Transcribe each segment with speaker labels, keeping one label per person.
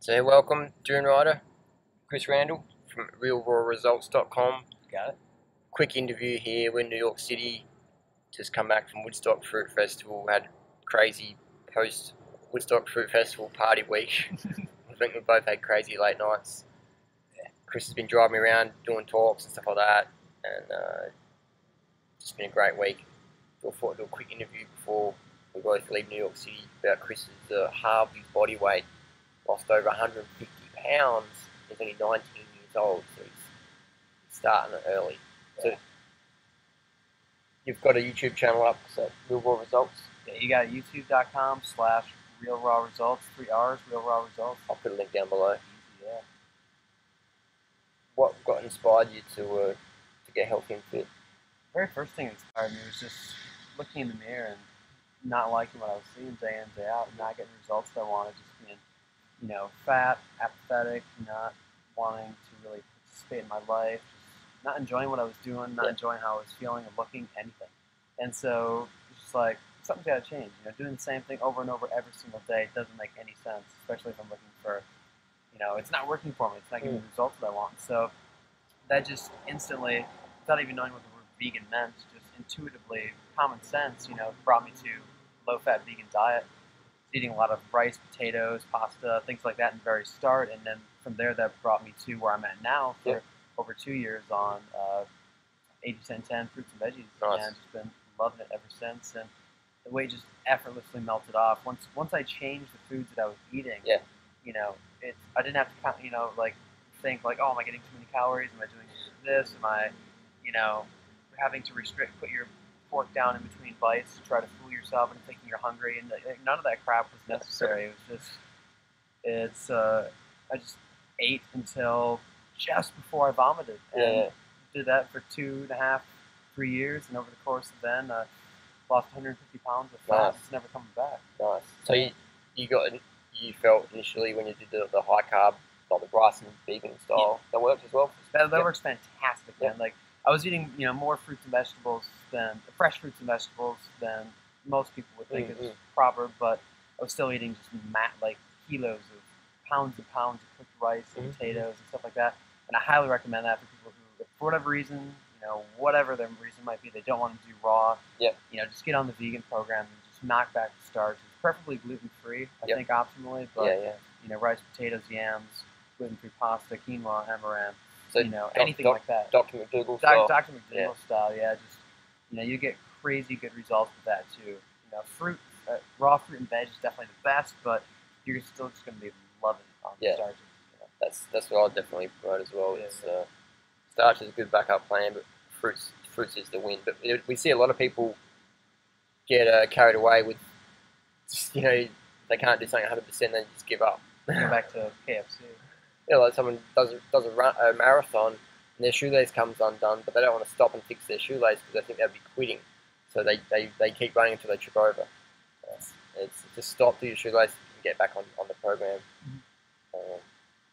Speaker 1: So welcome, Dune Rider, Chris Randall from realrawresults.com.
Speaker 2: Got it.
Speaker 1: Quick interview here. We're in New York City. Just come back from Woodstock Fruit Festival. Had crazy post Woodstock Fruit Festival party week. I think we both had crazy late nights. Chris has been driving me around doing talks and stuff like that, and it's been a great week. So I thought I'd do a quick interview before we both leave New York City about Chris's halved his body weight. Lost over 150 pounds. He's only 19 years old, so he's starting it early. So you've got a YouTube channel up, so Real Raw Results.
Speaker 2: Yeah, you got youtube.com/realrawresults, 3 R's, Real Raw Results.
Speaker 1: I'll put a link down below.
Speaker 2: Easy, yeah.
Speaker 1: What got inspired you to get healthy and fit?
Speaker 2: The very first thing that inspired me was just looking in the mirror and not liking what I was seeing day in, day out, and not getting the results that I wanted, just being, fat, apathetic, not wanting to really participate in my life, just not enjoying what I was doing, not enjoying how I was feeling or looking, anything. And so it's just like, something's got to change. Doing the same thing over and over every single day doesn't make any sense, especially if I'm looking for, it's not working for me. It's not giving the results that I want. So that just instantly, without even knowing what the word vegan meant, just intuitively, common sense, brought me to low-fat vegan diet. Eating a lot of rice, potatoes, pasta, things like that in the very start, and then from there that brought me to where I'm at now for over 2 years on 80-10-10 fruits and veggies, and just been loving it ever since. And the weight just effortlessly melted off once I changed the foods that I was eating. I didn't have to think like, oh, am I getting too many calories? Am I doing this? Am I, having to put your fork down in between bites to try to fool yourself into thinking you're hungry, and none of that crap was necessary. It was just, I just ate until just before I vomited, and did that for 2.5, 3 years, and over the course of then, lost 150 pounds of fat. It's never coming back.
Speaker 1: Nice. So you felt initially when you did the high carb, like the rice and vegan style, that worked as well?
Speaker 2: That works fantastic, man. Like, I was eating, more fruits and vegetables fresh fruits and vegetables than most people would think is proper, but I was still eating just kilos of pounds and pounds of cooked rice and potatoes and stuff like that. And I highly recommend that for people who, for whatever reason, whatever their reason might be, they don't want to do raw. Just get on the vegan program and just knock back the starch. It's perfectly gluten-free, I think, optimally, but rice, potatoes, yams, gluten-free pasta, quinoa, amaranth. So anything like that.
Speaker 1: Dr. McDougall style.
Speaker 2: Dr. McDougall style, just, you get crazy good results with that too. Fruit, raw fruit and veg is definitely the best, but you're still just going to be loving on the starches.
Speaker 1: That's what I'll definitely promote as well. It's, starch is a good backup plan, but fruits is the win. But we see a lot of people get carried away with, they can't do something 100%, they just give up.
Speaker 2: Go back to KFC.
Speaker 1: Like someone does a marathon and their shoelace comes undone, but they don't want to stop and fix their shoelace because they think they'll be quitting. So they keep running until they trip over. It's just stop, do your shoelace, and get back on the program.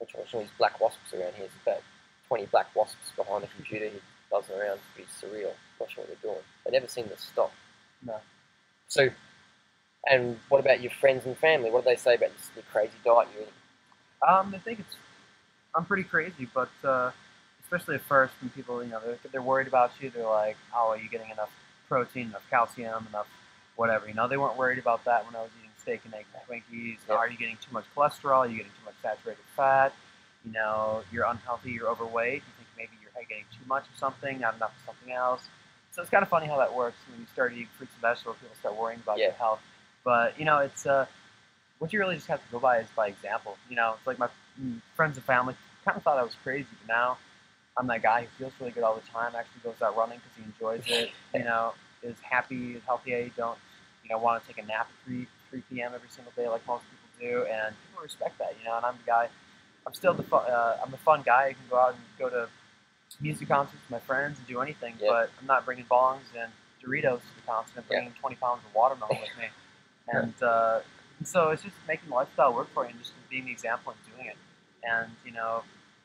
Speaker 1: Unfortunately, there's black wasps around here. There's about 20 black wasps behind the computer. He buzzing around. It's pretty surreal. Not sure what they're doing. They never seem to stop.
Speaker 2: No.
Speaker 1: So, and what about your friends and family? What do they say about this crazy diet you're eating?
Speaker 2: They think I'm pretty crazy, but especially at first when people, they're worried about you. They're like, oh, are you getting enough protein, enough calcium, enough whatever? They weren't worried about that when I was eating steak and eggs and Twinkies. Are you getting too much cholesterol? Are you getting too much saturated fat? You're unhealthy, you're overweight. You think maybe you're getting too much of something, not enough of something else. So it's kind of funny how that works. When you start eating fruits and vegetables, people start worrying about your health. But, it's what you really just have to go by is by example. It's like my friends and family kind of thought I was crazy, but now I'm that guy who feels really good all the time, actually goes out running because he enjoys it, is happy, is healthy. I don't, want to take a nap at 3 p.m. every single day like most people do, and people respect that, and I'm the guy, I'm still I'm the fun guy who can go out and go to music concerts with my friends and do anything, but I'm not bringing bongs and Doritos to the concert and bringing 20 pounds of watermelon with me. And so it's just making the lifestyle work for you and just being the example and doing it. And,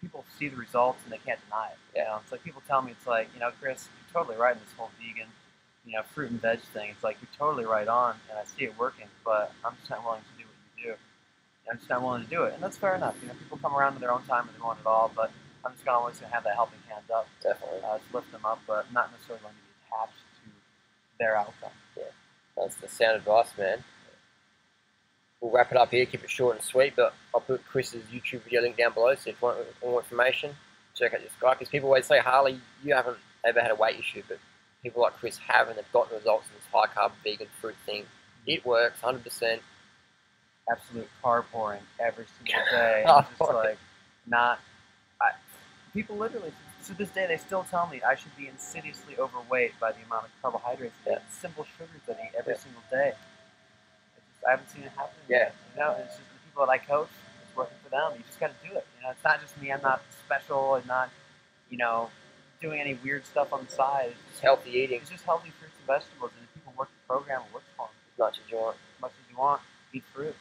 Speaker 2: people see the results and they can't deny it. It's like people tell me, it's like, Chris, you're totally right in this whole vegan, fruit and veg thing. It's like, you're totally right on, and I see it working, but I'm just not willing to do what you do. I'm just not willing to do it, and that's fair enough. You know, people come around to their own time and they want it all, but I'm just always going to have that helping hand up,
Speaker 1: Definitely.
Speaker 2: to lift them up, but not necessarily going to be attached to their outcome.
Speaker 1: Yeah, that's the sound advice, man. We'll wrap it up here, keep it short and sweet, but I'll put Chris's YouTube video link down below, so if you want more information, check out this guy, because people always say, Harley, you haven't ever had a weight issue, but people like Chris have, and they've gotten results in this high-carb, vegan fruit thing. It works, 100%.
Speaker 2: Absolute carb pouring every single day. It's just like, people literally, to this day, they still tell me I should be insidiously overweight by the amount of carbohydrates and simple sugars that I eat every single day. I haven't seen it happen yet. You know, it's just the people that I coach, it's working for them. You just got to do it. You know, it's not just me. I'm not special and not, you know, doing any weird stuff on the side. It's just
Speaker 1: healthy eating.
Speaker 2: It's just healthy fruits and vegetables. And if people work the program, it works for them.
Speaker 1: As much as you want.
Speaker 2: As much as you want, eat fruit.